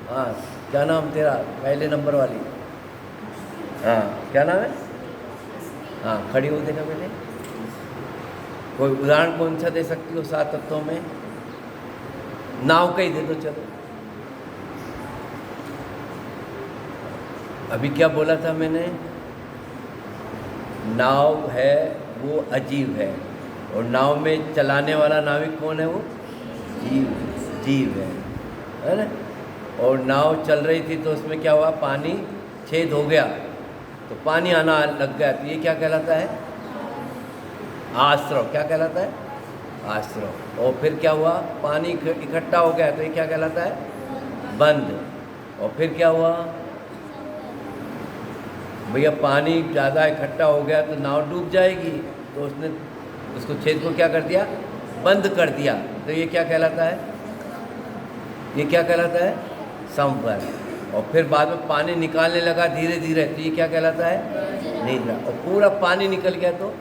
हाँ, क्या नाम तेरा, पहले नंबर वाली? हाँ, क्या नाम है? हाँ, खड़ी हो देखा मैंने। कोई उदाहरण कौन सा दे सकती हो 7 तत्वों में? नाव का ही दे दो चलो। अभी क्या बोला था मैंने? नाव है वो अजीव है, और नाव में चलाने वाला नाविक कौन है? वो जीव है ना। और नाव चल रही थी तो उसमें क्या हुआ, पानी छेद हो गया तो पानी आना लग गया, तो ये क्या कहलाता है? आश्रव। क्या कहलाता है? आश्रव। और फिर क्या हुआ, पानी इकट्ठा हो गया तो ये क्या कहलाता है? बंद। और फिर क्या हुआ भैया, पानी ज़्यादा इकट्ठा हो गया तो नाव डूब जाएगी, तो उसने उसको छेद को क्या कर दिया? बंद कर दिया। तो ये क्या कहलाता है? ये क्या कहलाता है? संवर। और फिर बाद में पानी निकालने लगा धीरे धीरे, तो ये क्या कहलाता है? निद्रा। और पूरा पानी निकल गया तो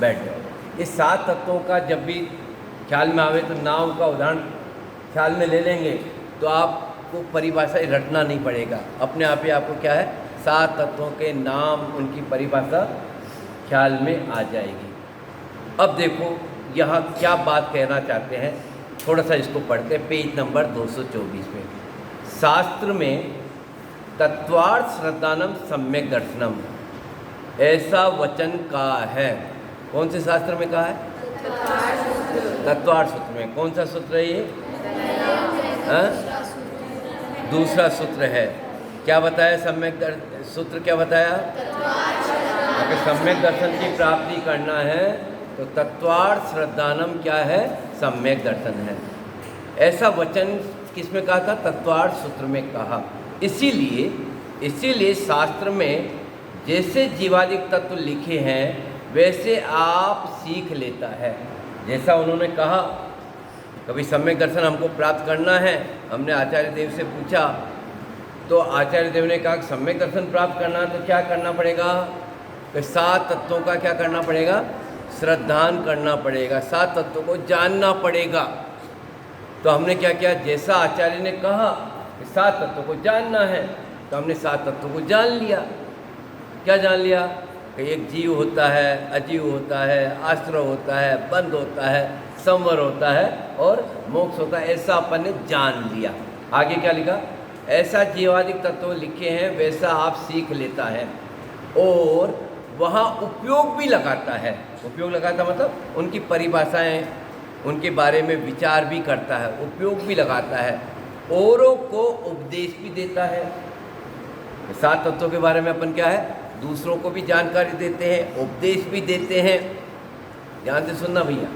बैठ जाओ। ये 7 तत्वों का जब भी ख्याल में आवे तो नाव का उदाहरण ख्याल में ले लेंगे तो आपको परिभाषा रटना नहीं पड़ेगा, अपने आप ही आपको क्या है 7 तत्वों के नाम, उनकी परिभाषा ख्याल में आ जाएगी। अब देखो यहाँ क्या बात कहना चाहते हैं, थोड़ा सा इसको पढ़ते हैं। पेज नंबर 224 पे शास्त्र में तत्वार्थ श्रद्धानम सम्यक दर्शनम ऐसा वचन कहा है। कौन से शास्त्र में कहा है? तत्वार्थ सूत्र में। कौन सा सूत्र है ये? दूसरा सूत्र है। क्या बताया? सम्यक सूत्र क्या बताया? अगर सम्यक दर्शन की प्राप्ति करना है तो तत्वार्थ श्रद्धानम क्या है? सम्यक दर्शन है। ऐसा वचन किसमें कहा था? तत्वार्थ सूत्र में कहा। इसीलिए शास्त्र में जैसे जीवादिक तत्व लिखे हैं वैसे आप सीख लेता है। जैसा उन्होंने कहा, कभी सम्यक दर्शन हमको प्राप्त करना है, हमने आचार्य देव से पूछा तो आचार्य देव ने कहा कि सम्यक दर्शन प्राप्त करना है तो क्या करना पड़ेगा? तो 7 तत्वों का क्या करना पड़ेगा? श्रद्धान करना पड़ेगा, 7 तत्वों को जानना पड़ेगा। तो हमने क्या किया? जैसा आचार्य ने कहा कि 7 तत्वों को जानना है तो हमने 7 तत्वों को जान लिया। क्या जान लिया? कि एक जीव होता है, अजीव होता है, आश्रव होता है, बंद होता है, संवर होता है और मोक्ष होता है। ऐसा अपन ने जान लिया। आगे क्या लिखा? ऐसा जीवादिक तत्व लिखे हैं वैसा आप सीख लेता है और वहाँ उपयोग भी लगाता है। उपयोग लगाता मतलब उनकी परिभाषाएं, उनके बारे में विचार भी करता है, उपयोग भी लगाता है, औरों को उपदेश भी देता है। 7 तत्वों के बारे में अपन क्या है? दूसरों को भी जानकारी देते हैं, उपदेश भी देते हैं। ध्यान से सुनना भैया,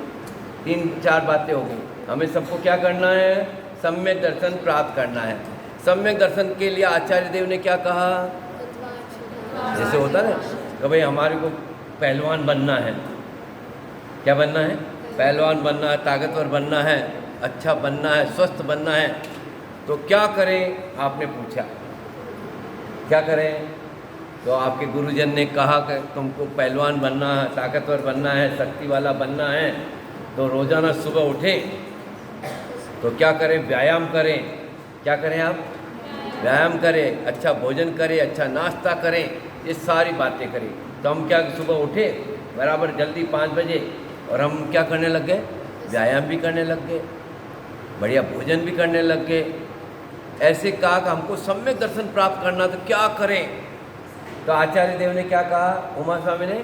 3-4 बातें हो गई। हमें सबको क्या करना है? सम्यक दर्शन प्राप्त करना है। सम्यक दर्शन के लिए आचार्य देव ने क्या कहा? जैसे होता ना कि भाई हमारे को पहलवान बनना है। क्या बनना है? पहलवान बनना है, ताकतवर बनना है, अच्छा बनना है, स्वस्थ बनना है। तो क्या करें? आपने पूछा क्या करें? तो आपके गुरुजन ने कहा कि तुमको पहलवान बनना है, ताकतवर बनना है, शक्ति वाला बनना है, तो रोज़ाना सुबह उठें तो क्या करें? व्यायाम करें। क्या करें आप? व्यायाम करें, अच्छा भोजन करें, अच्छा नाश्ता करें, ये सारी बातें करें। तो हम क्या सुबह उठे बराबर जल्दी 5 बजे और हम क्या करने लग गए? व्यायाम भी करने लग गए, बढ़िया भोजन भी करने लग गए। ऐसे कहा कि हमको सम्यक दर्शन प्राप्त करना तो क्या करें? तो आचार्य देव ने क्या कहा? उमा स्वामी ने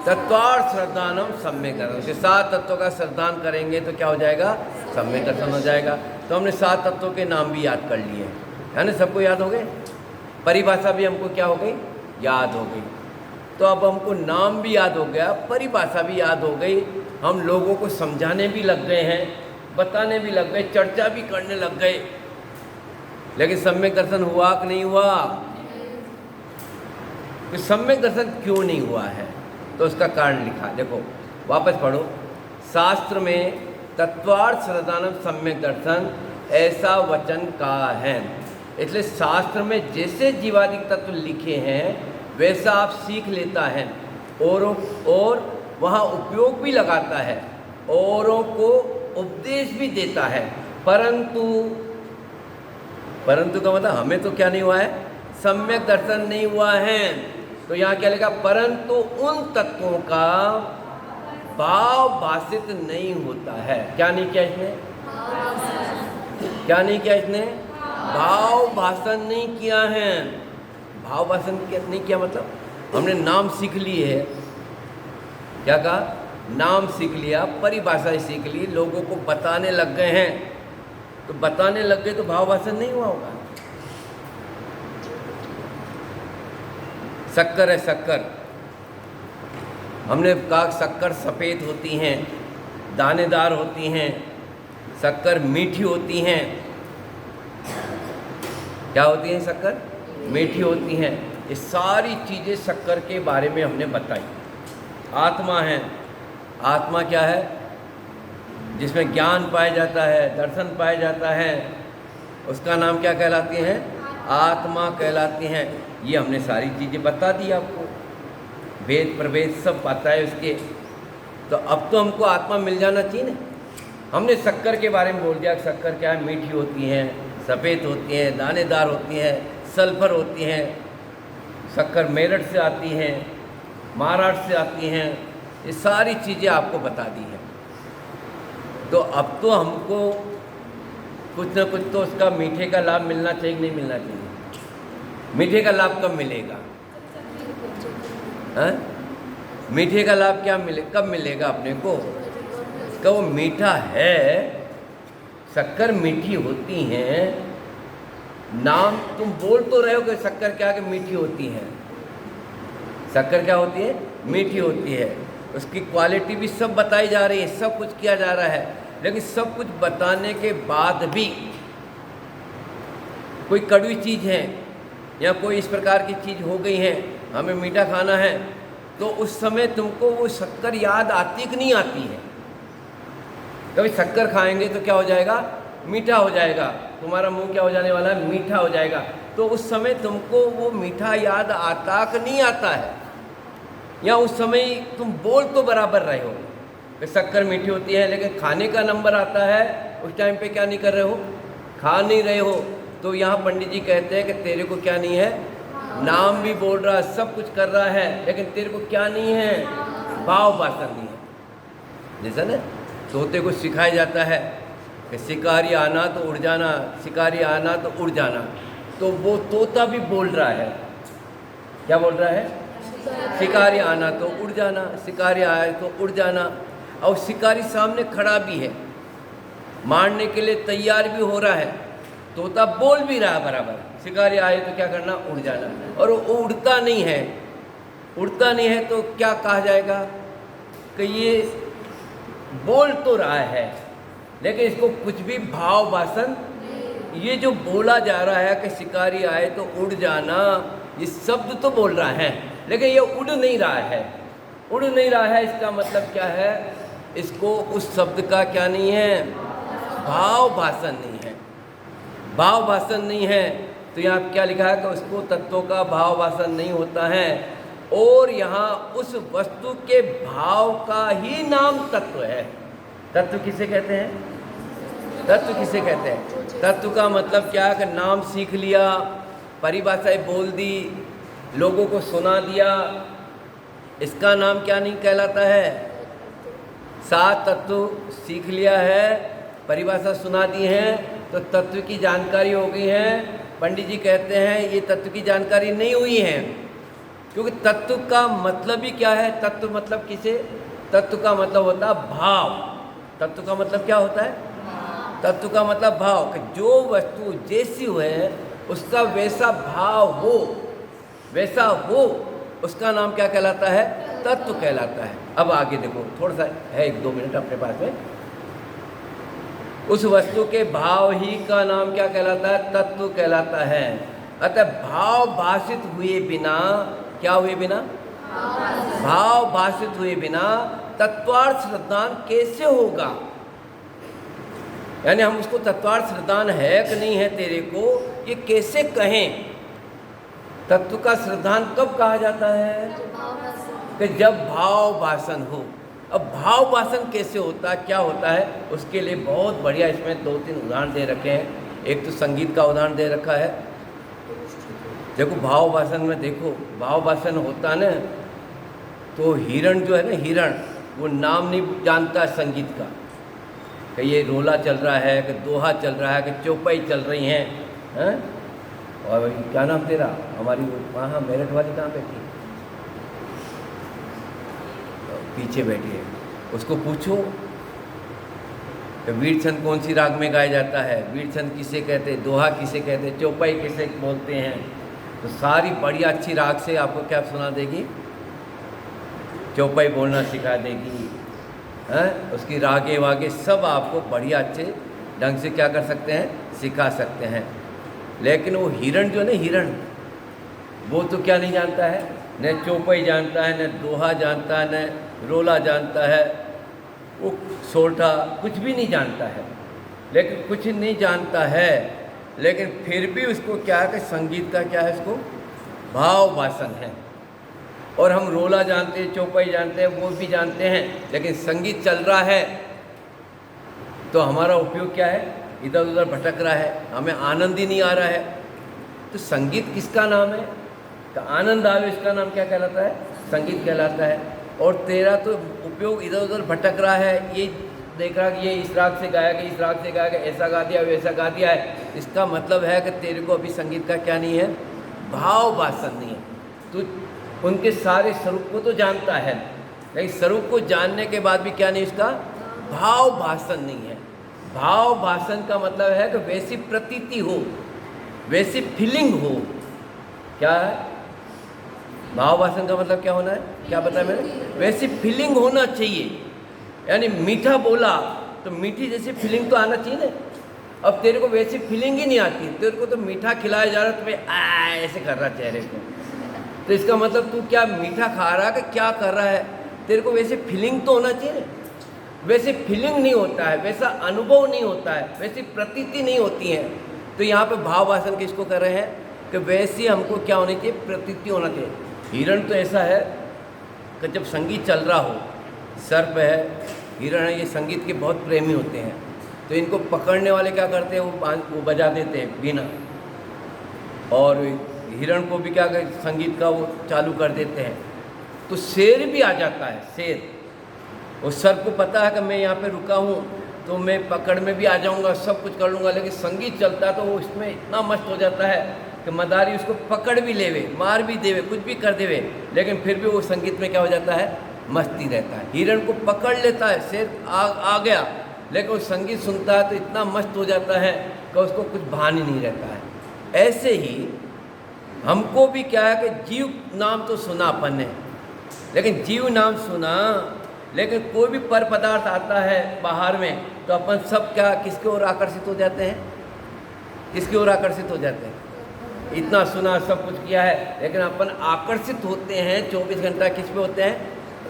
तत्वार्थ श्रद्धानम सम्यक दर्शन। 7 तत्वों का श्रद्धान करेंगे तो क्या हो जाएगा? सम्यक दर्शन हो जाएगा। तो हमने 7 तत्वों के नाम भी याद कर लिए, है ना? सबको याद हो गए? परिभाषा भी हमको क्या हो गई? याद हो गई। तो अब हमको नाम भी याद हो गया, परिभाषा भी याद हो गई, हम लोगों को समझाने भी लग गए हैं, बताने भी लग गए, चर्चा भी करने लग गए। लेकिन सम्यक दर्शन हुआ कि नहीं हुआ? तो सम्यक दर्शन क्यों नहीं हुआ है? तो उसका कारण लिखा, देखो वापस पढ़ो। शास्त्र में तत्वार्थ श्रद्धानम सम्यक दर्शन ऐसा वचन कहा है। इसलिए शास्त्र में जैसे जीवादिक तत्व लिखे हैं वैसा आप सीख लेता है और वहाँ उपयोग भी लगाता है, औरों को उपदेश भी देता है, परंतु का मतलब हमें तो क्या नहीं हुआ है, सम्यक दर्शन नहीं हुआ है। तो यहाँ क्या लिखा, परंतु उन तत्वों का भाव भाषित नहीं होता है। क्या नहीं किया इसने, क्या नहीं किया इसने, भाव भाषण नहीं किया है। भाव भाषण नहीं किया मतलब हमने नाम सीख ली है, क्या कहा, नाम सीख लिया, परिभाषा सीख ली, लोगों को बताने लग गए हैं, तो बताने लग गए तो भाव भाषण नहीं हुआ होगा। शक्कर है शक्कर, हमने कहा शक्कर सफ़ेद होती हैं, दानेदार होती हैं, शक्कर मीठी होती हैं। क्या होती हैं शक्कर, मीठी होती हैं। ये सारी चीज़ें शक्कर के बारे में हमने बताई। आत्मा है, आत्मा क्या है, जिसमें ज्ञान पाया जाता है, दर्शन पाया जाता है, उसका नाम क्या कहलाती है, आत्मा कहलाती हैं। ये हमने सारी चीज़ें बता दी आपको, भेद प्रभेद सब पता है उसके। तो अब तो हमको आत्मा मिल जाना चाहिए ना। हमने शक्कर के बारे में बोल दिया, शक्कर क्या है, मीठी होती हैं, सफ़ेद होती हैं, दानेदार होती हैं, सल्फर होती हैं। शक्कर मेरठ से आती हैं, महाराष्ट्र से आती हैं, ये सारी चीज़ें आपको बता दी हैं। तो अब तो हमको कुछ ना कुछ तो उसका मीठे का लाभ मिलना चाहिए कि नहीं मिलना चाहिए। मीठे का लाभ कब मिलेगा, हाँ? मीठे का लाभ क्या कब मिलेगा अपने को, कि वो मीठा है। शक्कर मीठी होती हैं, नाम तुम बोल तो रहे हो कि शक्कर क्या कि मीठी होती है। शक्कर क्या होती है, मीठी होती है। उसकी क्वालिटी भी सब बताई जा रही है, सब कुछ किया जा रहा है, लेकिन सब कुछ बताने के बाद भी कोई कड़वी चीज़ है या कोई इस प्रकार की चीज़ हो गई है, हमें मीठा खाना है, तो उस समय तुमको वो शक्कर याद आती कि नहीं आती है। कभी शक्कर खाएंगे तो क्या हो जाएगा, मीठा हो जाएगा, तुम्हारा मुंह क्या हो जाने वाला है, मीठा हो जाएगा। तो उस समय तुमको वो मीठा याद आता कि नहीं आता है, या उस समय तुम बोल तो बराबर रहे हो कि शक्कर मीठी होती है, लेकिन खाने का नंबर आता है, उस टाइम पे क्या नहीं कर रहे हो, खा नहीं रहे हो। तो यहाँ पंडित जी कहते हैं कि तेरे को क्या नहीं है, नाम भी बोल रहा है, सब कुछ कर रहा है, लेकिन तेरे को क्या नहीं है, भाव भाषण नहीं है। जैसा ना तोते को सिखाया जाता है कि शिकारी आना तो उड़ जाना, शिकारी आना तो उड़ जाना, तो वो तोता भी बोल रहा है, क्या बोल रहा है, शिकारी आना तो उड़ जाना, शिकारी आए तो उड़ जाना। और शिकारी सामने खड़ा भी है, मारने के लिए तैयार भी हो रहा है, तोता बोल भी रहा है बराबर, शिकारी आए तो क्या करना, उड़ जाना। और वो उड़ता नहीं है, उड़ता नहीं है तो क्या कहा जाएगा कि ये बोल तो रहा है, लेकिन इसको कुछ भी भाव भाषण, ये जो बोला जा रहा है कि शिकारी आए तो उड़ जाना, ये शब्द तो बोल रहा है, लेकिन ये उड़ नहीं रहा है। उड़ नहीं रहा है, इसका मतलब क्या है, इसको उस शब्द का क्या नहीं है, भाव भाषण नहीं है, भाव भाषण नहीं है। तो यहाँ क्या लिखा है कि उसको तत्वों का भाव भाषण नहीं होता है, और यहाँ उस वस्तु के भाव का ही नाम तत्व है। तत्व किसे कहते हैं, तत्व किसे कहते हैं, तत्व का मतलब क्या है कि नाम सीख लिया, परिभाषाएं बोल दी, लोगों को सुना दिया, इसका नाम क्या नहीं कहलाता है, सात तत्व सीख लिया है, परिभाषा सुना दी है, तो तत्व की जानकारी हो गई है। पंडित जी कहते हैं ये तत्व की जानकारी नहीं हुई है, क्योंकि तत्व का मतलब ही क्या है, तत्व मतलब किसे, तत्व का मतलब होता है भाव। तत्व का मतलब क्या होता है, तत्व का मतलब भाव, कि जो वस्तु जैसी है उसका वैसा भाव हो, वैसा हो, उसका नाम क्या कहलाता है, तत्व कहलाता है। अब आगे देखो, थोड़ा सा है 1-2 मिनट अपने पास में। उस वस्तु के भाव ही का नाम क्या कहलाता है, तत्व कहलाता है। अतः भाव भाषित हुए बिना, क्या हुए बिना, भाव भाषित हुए बिना तत्वार्थ श्रद्धान कैसे होगा। यानी हम उसको तत्वार्थ श्रद्धान है कि नहीं है तेरे को, ये कैसे कहें। तत्व का श्रद्धान कब कहा जाता है, कि जब भाव भाषण हो। अब भाव वासन कैसे होता है, क्या होता है, उसके लिए बहुत बढ़िया इसमें 2-3 उदाहरण दे रखे हैं। एक तो संगीत का उदाहरण दे रखा है। देखो भाव वासन में देखो, भाव वासन होता ना तो हिरण जो है ना, हिरण वो नाम नहीं जानता संगीत का, कि ये रोला चल रहा है, कि दोहा चल रहा है, कि चौपाई चल रही हैं। और क्या नाम तेरा, हमारी वहाँ मेरठ वाली कहाँ बैठी, पीछे बैठी है, उसको पूछो कि वीर छंद कौन सी राग में गाया जाता है, वीर छंद किसे कहते हैं, दोहा किसे कहते हैं, चौपाई किसे बोलते हैं। तो सारी बढ़िया अच्छी राग से आपको क्या सुना देगी, चौपाई बोलना सिखा देगी, हैं। उसकी रागे वागे सब आपको बढ़िया अच्छे ढंग से क्या कर सकते हैं, सिखा सकते हैं। लेकिन वो हिरण जो है ना, हिरण वो तो क्या नहीं जानता है, न चौपाई जानता है, न दोहा जानता है, न रोला जानता है, वो सोल्टा कुछ भी नहीं जानता है। लेकिन कुछ नहीं जानता है, लेकिन फिर भी उसको क्या है कि संगीत का क्या है, उसको भाव वासन है। और हम रोला जानते हैं, चौपाई जानते हैं, वो भी जानते हैं, लेकिन संगीत चल रहा है तो हमारा उपयोग क्या है, इधर उधर भटक रहा है, हमें आनंद ही नहीं आ रहा है। तो संगीत किसका नाम है, तो आनंद आवे इसका नाम क्या कहलाता है, संगीत कहलाता है। और तेरा तो उपयोग इधर उधर भटक रहा है, ये देख रहा कि ये इस राग से गाया गया, इस राग से गाया गया, ऐसा गा दिया वैसा गा दिया है। इसका मतलब है कि तेरे को अभी संगीत का क्या नहीं है, भाव वासन नहीं है। तो उनके सारे स्वरूप को तो जानता है, लेकिन स्वरूप को जानने के बाद भी क्या नहीं, उसका भाव भाषण नहीं है। भाव भाषण का मतलब है कि वैसी प्रतीति हो, वैसी फीलिंग हो। क्या है भाव भाषण का मतलब, क्या होना है, क्या बताया मैंने, वैसी फीलिंग होना चाहिए। यानी मीठा बोला तो मीठी जैसी फीलिंग तो आना चाहिए ना। अब तेरे को वैसी फीलिंग ही नहीं आती, तेरे को तो मीठा खिलाया जा रहा है, तुम्हें ऐसे कर रहा चेहरे को, तो इसका मतलब तू क्या मीठा खा रहा है कि क्या कर रहा है, तेरे को वैसे फीलिंग तो होना चाहिए ना। वैसे फीलिंग नहीं होता है, वैसा अनुभव नहीं होता है, वैसी प्रतीति नहीं होती है। तो यहाँ पे भाव वासन किसको कर रहे हैं कि वैसी हमको क्या होनी चाहिए, प्रतीति होना चाहिए। हिरण तो ऐसा है कि जब संगीत चल रहा हो, सर्प है, हिरण है, ये संगीत के बहुत प्रेमी होते हैं। तो इनको पकड़ने वाले क्या करते हैं, वो बजा देते हैं बीना, और हिरण को भी क्या कर संगीत का वो चालू कर देते हैं। तो शेर भी आ जाता है, शेर। और सर्प को पता है कि मैं यहाँ पे रुका हूँ तो मैं पकड़ में भी आ जाऊँगा, सब कुछ कर लूँगा। लेकिन संगीत चलता है तो वो इसमें इतना मस्त हो जाता है कि मदारी उसको पकड़ भी लेवे, मार भी देवे, कुछ भी कर देवे, लेकिन फिर भी वो संगीत में क्या हो जाता है, मस्ती रहता है। हिरण को पकड़ लेता है, शेर आ गया, लेकिन वो संगीत सुनता है तो इतना मस्त हो जाता है कि उसको कुछ भान ही नहीं रहता है। ऐसे ही हमको भी क्या है कि जीव नाम तो सुना अपन ने, लेकिन जीव नाम सुना, लेकिन कोई भी पर पदार्थ आता है बाहर में तो अपन सब क्या किसके ओर आकर्षित हो जाते हैं, किसकी ओर आकर्षित हो जाते हैं। इतना सुना, सब कुछ किया है, लेकिन अपन आकर्षित होते हैं 24 घंटा किस पे होते हैं,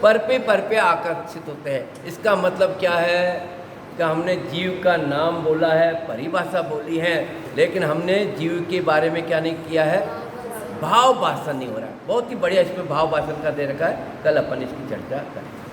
पर पे आकर्षित होते हैं। इसका मतलब क्या है कि हमने जीव का नाम बोला है, परिभाषा बोली है, लेकिन हमने जीव के बारे में क्या नहीं किया है, भाव भाषण नहीं हो रहा है। बहुत ही बढ़िया इसमें भाव भाषण का दे रखा है, कल अपन इसकी चर्चा करें।